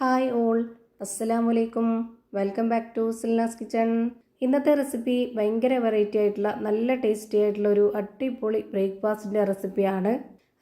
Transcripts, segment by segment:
Hi all, അസ്സലാമലൈക്കും. Welcome back to Silna's kitchen. ഇന്നത്തെ recipe ഭയങ്കര വെറൈറ്റി ആയിട്ടുള്ള നല്ല ടേസ്റ്റി ആയിട്ടുള്ള ഒരു അടിപൊളി ബ്രേക്ക്ഫാസ്റ്റിൻ്റെ റെസിപ്പിയാണ്.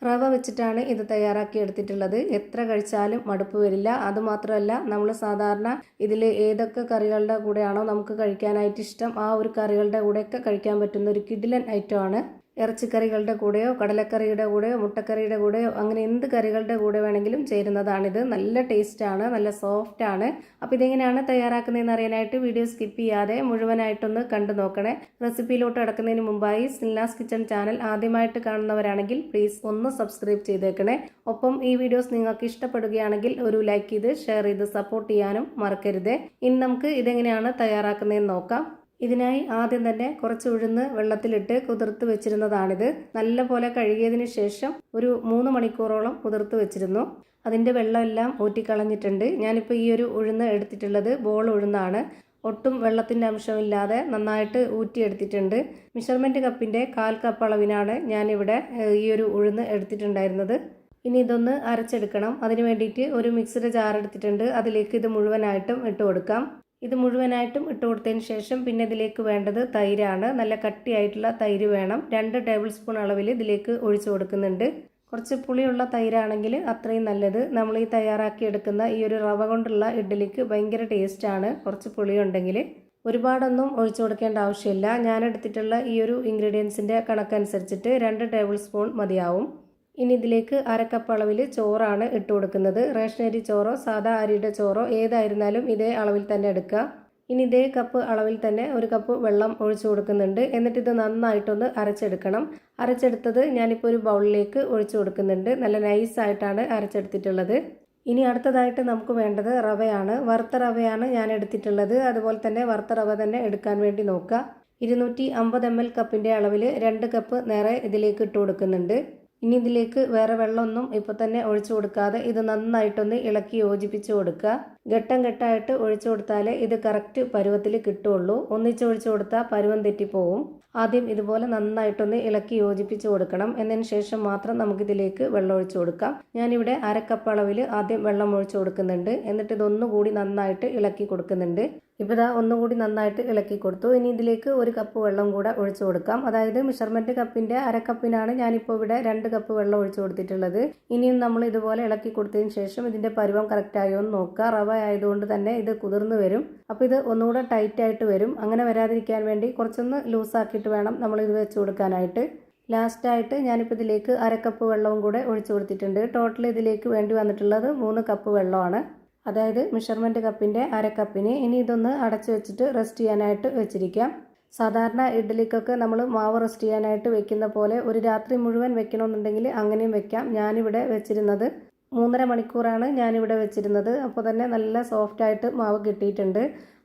റവ വെച്ചിട്ടാണ് ഇത് തയ്യാറാക്കി എടുത്തിട്ടുള്ളത്. എത്ര കഴിച്ചാലും മടുപ്പ് വരില്ല. അതുമാത്രമല്ല, നമ്മൾ സാധാരണ ഇതിൽ ഏതൊക്കെ കറികളുടെ കൂടെയാണോ നമുക്ക് കഴിക്കാനായിട്ട് ഇഷ്ടം, ആ ഒരു കറികളുടെ കൂടെയൊക്കെ കഴിക്കാൻ പറ്റുന്ന ഒരു കിടിലൻ ഐറ്റമാണ്. ഇറച്ചിക്കറികളുടെ കൂടെയോ കടലക്കറിയുടെ കൂടെയോ മുട്ടക്കറിയുടെ കൂടെയോ അങ്ങനെ എന്ത് കറികളുടെ കൂടെ വേണമെങ്കിലും ചേരുന്നതാണിത്. നല്ല ടേസ്റ്റാണ്, നല്ല സോഫ്റ്റാണ്. അപ്പോൾ ഇതെങ്ങനെയാണ് തയ്യാറാക്കുന്നതെന്ന് അറിയാനായിട്ട് വീഡിയോ സ്കിപ്പ് ചെയ്യാതെ മുഴുവനായിട്ടൊന്ന് കണ്ടു നോക്കണേ. റെസിപ്പിയിലോട്ട് കിടക്കുന്നതിന് മുമ്പായി സിൽനാസ് കിച്ചൺ ചാനൽ ആദ്യമായിട്ട് കാണുന്നവരാണെങ്കിൽ പ്ലീസ് ഒന്ന് സബ്സ്ക്രൈബ് ചെയ്തേക്കണേ. ഒപ്പം ഈ വീഡിയോസ് നിങ്ങൾക്ക് ഇഷ്ടപ്പെടുകയാണെങ്കിൽ ഒരു ലൈക്ക് ചെയ്ത് ഷെയർ ചെയ്ത് സപ്പോർട്ട് ചെയ്യാനും മറക്കരുതേ. ഇനി നമുക്ക് ഇതെങ്ങനെയാണ് തയ്യാറാക്കുന്നതെന്ന് നോക്കാം. ഇതിനായി ആദ്യം തന്നെ കുറച്ച് ഉഴുന്ന് വെള്ളത്തിലിട്ട് കുതിർത്ത് വെച്ചിരുന്നതാണിത്. നല്ല പോലെ കഴുകിയതിന് ശേഷം ഒരു 3 മണിക്കൂറോളം കുതിർത്ത് വെച്ചിരുന്നു. അതിൻ്റെ വെള്ളമെല്ലാം ഊറ്റിക്കളഞ്ഞിട്ടുണ്ട്. ഞാനിപ്പോൾ ഈ ഒരു ഉഴുന്ന് എടുത്തിട്ടുള്ളത് ബോൾ ഉഴുന്നാണ്. ഒട്ടും വെള്ളത്തിൻ്റെ അംശമില്ലാതെ നന്നായിട്ട് ഊറ്റിയെടുത്തിട്ടുണ്ട്. മെഷർമെൻറ്റ് കപ്പിൻ്റെ 1/4 കപ്പ് അളവിനാണ് ഞാനിവിടെ ഈ ഒരു ഉഴുന്ന് എടുത്തിട്ടുണ്ടായിരുന്നത്. ഇനി ഇതൊന്ന് അരച്ചെടുക്കണം. അതിന് വേണ്ടിയിട്ട് ഒരു മിക്സിയുടെ ജാർ എടുത്തിട്ടുണ്ട്. അതിലേക്ക് ഇത് മുഴുവനായിട്ടും ഇട്ട് കൊടുക്കാം. ഇത് മുഴുവനായിട്ടും ഇട്ട് കൊടുത്തതിന് ശേഷം പിന്നെ ഇതിലേക്ക് വേണ്ടത് തൈരാണ്. നല്ല കട്ടിയായിട്ടുള്ള തൈര് വേണം. 2 ടേബിൾ സ്പൂൺ അളവിൽ ഇതിലേക്ക് ഒഴിച്ചു കൊടുക്കുന്നുണ്ട്. കുറച്ച് പുളിയുള്ള തൈരാണെങ്കിൽ അത്രയും നല്ലത്. നമ്മൾ ഈ തയ്യാറാക്കി എടുക്കുന്ന ഈ ഒരു റവ കൊണ്ടുള്ള ഇഡ്ഡലിക്ക് ഭയങ്കര ടേസ്റ്റാണ് കുറച്ച് പുളിയുണ്ടെങ്കിൽ. ഒരുപാടൊന്നും ഒഴിച്ചു കൊടുക്കേണ്ട ആവശ്യമില്ല. ഞാൻ എടുത്തിട്ടുള്ള ഈ ഒരു ഇൻഗ്രീഡിയൻസിൻ്റെ കണക്കനുസരിച്ചിട്ട് 2 ടേബിൾ സ്പൂൺ മതിയാവും. ഇനി ഇതിലേക്ക് 1/2 കപ്പ് അളവിൽ ചോറാണ് ഇട്ട് കൊടുക്കുന്നത്. റേഷനരി ചോറോ സാധാ അരിയുടെ ചോറോ ഏതായിരുന്നാലും ഇതേ അളവിൽ തന്നെ എടുക്കുക. ഇനി ഇതേ കപ്പ് അളവിൽ തന്നെ 1 കപ്പ് വെള്ളം ഒഴിച്ചു കൊടുക്കുന്നുണ്ട്. എന്നിട്ട് ഇത് നന്നായിട്ടൊന്ന് അരച്ചെടുക്കണം. അരച്ചെടുത്തത് ഞാനിപ്പോൾ ഒരു ബൗളിലേക്ക് ഒഴിച്ചു കൊടുക്കുന്നുണ്ട്. നല്ല നൈസായിട്ടാണ് അരച്ചെടുത്തിട്ടുള്ളത്. ഇനി അടുത്തതായിട്ട് നമുക്ക് വേണ്ടത് റവയാണ്. വറുത്ത റവയാണ് ഞാൻ എടുത്തിട്ടുള്ളത്. അതുപോലെ തന്നെ വറുത്ത റവ തന്നെ എടുക്കാൻ വേണ്ടി നോക്കുക. 250 ml കപ്പിൻ്റെ അളവിൽ 2 കപ്പ് നിറയെ ഇതിലേക്ക് ഇട്ട് കൊടുക്കുന്നുണ്ട്. ഇനി ഇതിലേക്ക് വേറെ വെള്ളമൊന്നും ഇപ്പോൾ തന്നെ ഒഴിച്ചു കൊടുക്കാതെ ഇത് നന്നായിട്ടൊന്ന് ഇളക്കി യോജിപ്പിച്ച് കൊടുക്കുക. ഘട്ടം ഘട്ടമായിട്ട് ഒഴിച്ചു കൊടുത്താലേ ഇത് കറക്റ്റ് പരുവത്തിൽ കിട്ടുള്ളൂ. ഒന്നിച്ച് ഒഴിച്ചു കൊടുത്താൽ പരുവം തെറ്റിപ്പോവും. ആദ്യം ഇതുപോലെ നന്നായിട്ടൊന്ന് ഇളക്കി യോജിപ്പിച്ച് കൊടുക്കണം. എന്നതിന് ശേഷം മാത്രം നമുക്കിതിലേക്ക് വെള്ളം ഒഴിച്ചു കൊടുക്കാം. ഞാനിവിടെ 1/2 കപ്പ് അളവിൽ ആദ്യം വെള്ളം ഒഴിച്ചു കൊടുക്കുന്നുണ്ട്. എന്നിട്ട് ഇതൊന്നുകൂടി നന്നായിട്ട് ഇളക്കി കൊടുക്കുന്നുണ്ട്. ഇപ്പോൾ ഇതാ ഒന്നുകൂടി നന്നായിട്ട് ഇളക്കി കൊടുത്തു. ഇനി ഇതിലേക്ക് 1 കപ്പ് വെള്ളം കൂടെ ഒഴിച്ചു കൊടുക്കാം. അതായത് മെഷർമെൻറ്റ് കപ്പിൻ്റെ 1/2 കപ്പിനാണ് ഞാനിപ്പോൾ ഇവിടെ 2 കപ്പ് വെള്ളം ഒഴിച്ചു കൊടുത്തിട്ടുള്ളത്. ഇനിയും നമ്മൾ ഇതുപോലെ ഇളക്കി കൊടുത്തതിന് ശേഷം ഇതിൻ്റെ പരുവം കറക്റ്റായോ എന്ന് നോക്കുക. റവ ആയതുകൊണ്ട് തന്നെ ഇത് കുതിർന്ന് വരും. അപ്പോൾ ഇത് ഒന്നുകൂടെ ടൈറ്റായിട്ട് വരും. അങ്ങനെ വരാതിരിക്കാൻ വേണ്ടി കുറച്ചൊന്ന് ലൂസാക്കിയിട്ട് വേണം നമ്മൾ ഇത് വെച്ച് കൊടുക്കാനായിട്ട്. ലാസ്റ്റായിട്ട് ഞാനിപ്പോൾ ഇതിലേക്ക് 1/2 കപ്പ് വെള്ളവും കൂടെ ഒഴിച്ചു കൊടുത്തിട്ടുണ്ട്. ടോട്ടൽ ഇതിലേക്ക് വേണ്ടി വന്നിട്ടുള്ളത് 3 കപ്പ് വെള്ളമാണ്. അതായത് മെഷർമെൻറ്റ് കപ്പിൻ്റെ 1/2 കപ്പിന്. ഇനി ഇതൊന്ന് അടച്ചു വെച്ചിട്ട് റെസ്റ്റ് ചെയ്യാനായിട്ട് വെച്ചിരിക്കാം. സാധാരണ ഇഡ്ഡലിക്കൊക്കെ നമ്മൾ മാവ് റെസ്റ്റ് ചെയ്യാനായിട്ട് വെക്കുന്ന പോലെ ഒരു രാത്രി മുഴുവൻ വെക്കണമെന്നുണ്ടെങ്കിൽ അങ്ങനെയും വെക്കാം. ഞാനിവിടെ വെച്ചിരുന്നത് 3.5 മണിക്കൂറാണ് ഞാനിവിടെ വെച്ചിരുന്നത്. അപ്പോൾ തന്നെ നല്ല സോഫ്റ്റായിട്ട് മാവ് കിട്ടിയിട്ടുണ്ട്.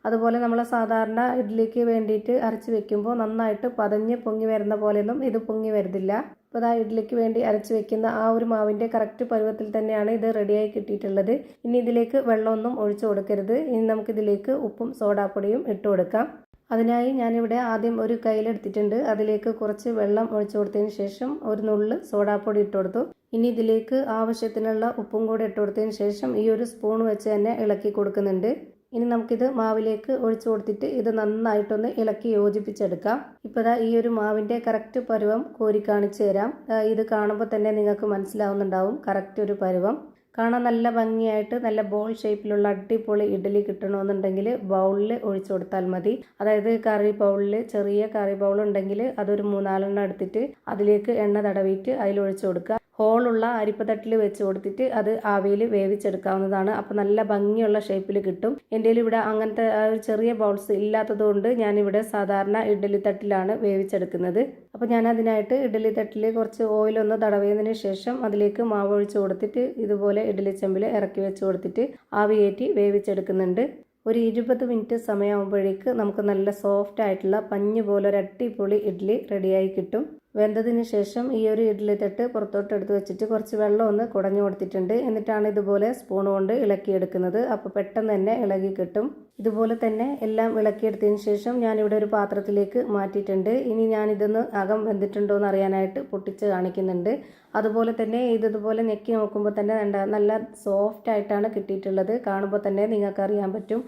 അതുപോലെ നമ്മൾ സാധാരണ ഇഡ്ഡലിക്ക് വേണ്ടിയിട്ട് അരച്ച് വെക്കുമ്പോൾ നന്നായിട്ട് പതഞ്ഞ് പൊങ്ങി വരുന്ന പോലെയൊന്നും ഇത് പൊങ്ങി വരുന്നില്ല. അപ്പോൾ ആ ഇഡ്ഡലിക്ക് വേണ്ടി അരച്ച് വെക്കുന്ന ആ ഒരു മാവിൻ്റെ കറക്റ്റ് പരുവത്തിൽ തന്നെയാണ് ഇത് റെഡിയായി കിട്ടിയിട്ടുള്ളത്. ഇനി ഇതിലേക്ക് വെള്ളമൊന്നും ഒഴിച്ചു കൊടുക്കരുത്. ഇനി നമുക്കിതിലേക്ക് ഉപ്പും സോഡാപ്പൊടിയും ഇട്ട് കൊടുക്കാം. അതിനായി ഞാനിവിടെ ആദ്യം ഒരു കയ്യിലെടുത്തിട്ടുണ്ട്. അതിലേക്ക് കുറച്ച് വെള്ളം ഒഴിച്ചു കൊടുത്തതിന് ശേഷം ഒരു നുള്ള് സോഡാപ്പൊടി ഇട്ട് കൊടുത്തു. ഇനി ഇതിലേക്ക് ആവശ്യത്തിനുള്ള ഉപ്പും കൂടെ ഇട്ട് കൊടുത്തതിന് ശേഷം ഈ ഒരു സ്പൂൺ വെച്ച് തന്നെ ഇളക്കി കൊടുക്കുന്നുണ്ട്. ഇനി നമുക്കിത് മാവിലേക്ക് ഒഴിച്ചു കൊടുത്തിട്ട് ഇത് നന്നായിട്ടൊന്ന് ഇളക്കി യോജിപ്പിച്ചെടുക്കാം. ഇപ്പോൾ ഈ ഒരു മാവിൻ്റെ കറക്റ്റ് പരുവം കോരി കാണിച്ചു തരാം. ഇത് കാണുമ്പോൾ തന്നെ നിങ്ങൾക്ക് മനസ്സിലാവുന്നുണ്ടാവും കറക്റ്റ് ഒരു പരുവം. കാണാൻ നല്ല ഭംഗിയായിട്ട് നല്ല ബോൾ ഷേപ്പിലുള്ള അടിപൊളി ഇഡ്ഡലി കിട്ടണമെന്നുണ്ടെങ്കിൽ ബൗളിൽ ഒഴിച്ചു കൊടുത്താൽ മതി. അതായത് കറി ബൗളിൽ ചെറിയ കറി ബൗൾ ഉണ്ടെങ്കിൽ അതൊരു 3-4 എടുത്തിട്ട് അതിലേക്ക് എണ്ണ തടവിയിട്ട് അതിലൊഴിച്ചു കൊടുക്കുക. ഹോളുള്ള അരിപ്പത്തട്ടിൽ വെച്ച് കൊടുത്തിട്ട് അത് ആവിയിൽ വേവിച്ചെടുക്കാവുന്നതാണ്. അപ്പോൾ നല്ല ഭംഗിയുള്ള ഷേപ്പിൽ കിട്ടും. എൻ്റെ ഇവിടെ അങ്ങനത്തെ ചെറിയ ബൗൾസ് ഇല്ലാത്തതുകൊണ്ട് ഞാനിവിടെ സാധാരണ ഇഡ്ഡലി തട്ടിലാണ് വേവിച്ചെടുക്കുന്നത്. അപ്പോൾ ഞാൻ അതിനായിട്ട് ഇഡ്ഡലി തട്ടിൽ കുറച്ച് ഓയിലൊന്ന് തടവിയതിന് ശേഷം അതിലേക്ക് മാവ് ഒഴിച്ച് കൊടുത്തിട്ട് ഇതുപോലെ ഇഡ്ഡലി ചെമ്പിൽ ഇറക്കി വെച്ച് കൊടുത്തിട്ട് ആവി കയറ്റി വേവിച്ചെടുക്കുന്നുണ്ട്. ഒരു 20 മിനിറ്റ് സമയമാകുമ്പോഴേക്ക് നമുക്ക് നല്ല സോഫ്റ്റ് ആയിട്ടുള്ള പഞ്ഞ് പോലെ ഒരു അടിപൊളി ഇഡ്ഡലി റെഡിയായി കിട്ടും. വെന്തതിന് ശേഷം ഈ ഒരു ഇഡ്ഡലി തട്ട് പുറത്തോട്ട് എടുത്ത് വെച്ചിട്ട് കുറച്ച് വെള്ളം ഒന്ന് കുടഞ്ഞു കൊടുത്തിട്ടുണ്ട്. എന്നിട്ടാണ് ഇതുപോലെ സ്പൂൺ കൊണ്ട് ഇളക്കിയെടുക്കുന്നത്. അപ്പോൾ പെട്ടെന്ന് തന്നെ ഇളകി കിട്ടും. ഇതുപോലെ തന്നെ എല്ലാം ഇളക്കിയെടുത്തതിന് ശേഷം ഞാനിവിടെ ഒരു പാത്രത്തിലേക്ക് മാറ്റിയിട്ടുണ്ട്. ഇനി ഞാനിതൊന്ന് അകം വെന്തിട്ടുണ്ടോ എന്ന് അറിയാനായിട്ട് പൊട്ടിച്ച് കാണിക്കുന്നുണ്ട്. അതുപോലെ തന്നെ ഇതുപോലെ ഞെക്കി നോക്കുമ്പോൾ തന്നെ നല്ല സോഫ്റ്റ് ആയിട്ടാണ് കിട്ടിയിട്ടുള്ളത്. കാണുമ്പോൾ തന്നെ നിങ്ങൾക്ക് അറിയാൻ പറ്റും.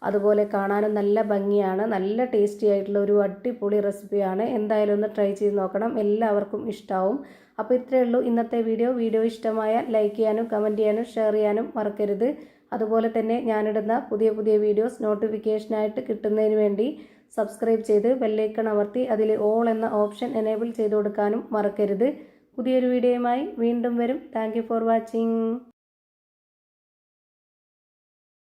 അതുപോലെ കാണാനും നല്ല ഭംഗിയാണ്. നല്ല ടേസ്റ്റി ആയിട്ടുള്ള ഒരു അടിപൊളി റെസിപ്പിയാണ്. എന്തായാലും ഒന്ന് ട്രൈ ചെയ്ത് നോക്കണം. എല്ലാവർക്കും ഇഷ്ടമാവും. അപ്പോൾ ഇത്രയേ ഉള്ളൂ ഇന്നത്തെ വീഡിയോ ഇഷ്ടമായാൽ ലൈക്ക് ചെയ്യാനും കമൻറ്റ് ചെയ്യാനും ഷെയർ ചെയ്യാനും മറക്കരുത്. അതുപോലെ തന്നെ ഞാനിടുന്ന പുതിയ വീഡിയോസ് നോട്ടിഫിക്കേഷനായിട്ട് കിട്ടുന്നതിന് വേണ്ടി സബ്സ്ക്രൈബ് ചെയ്ത് ബെല്ലൈക്കൺ അമർത്തി അതിൽ ഓൾ എന്ന ഓപ്ഷൻ എനേബിൾ ചെയ്ത് കൊടുക്കാനും മറക്കരുത്. പുതിയൊരു വീഡിയോയുമായി വീണ്ടും വരും. Thank you for watching.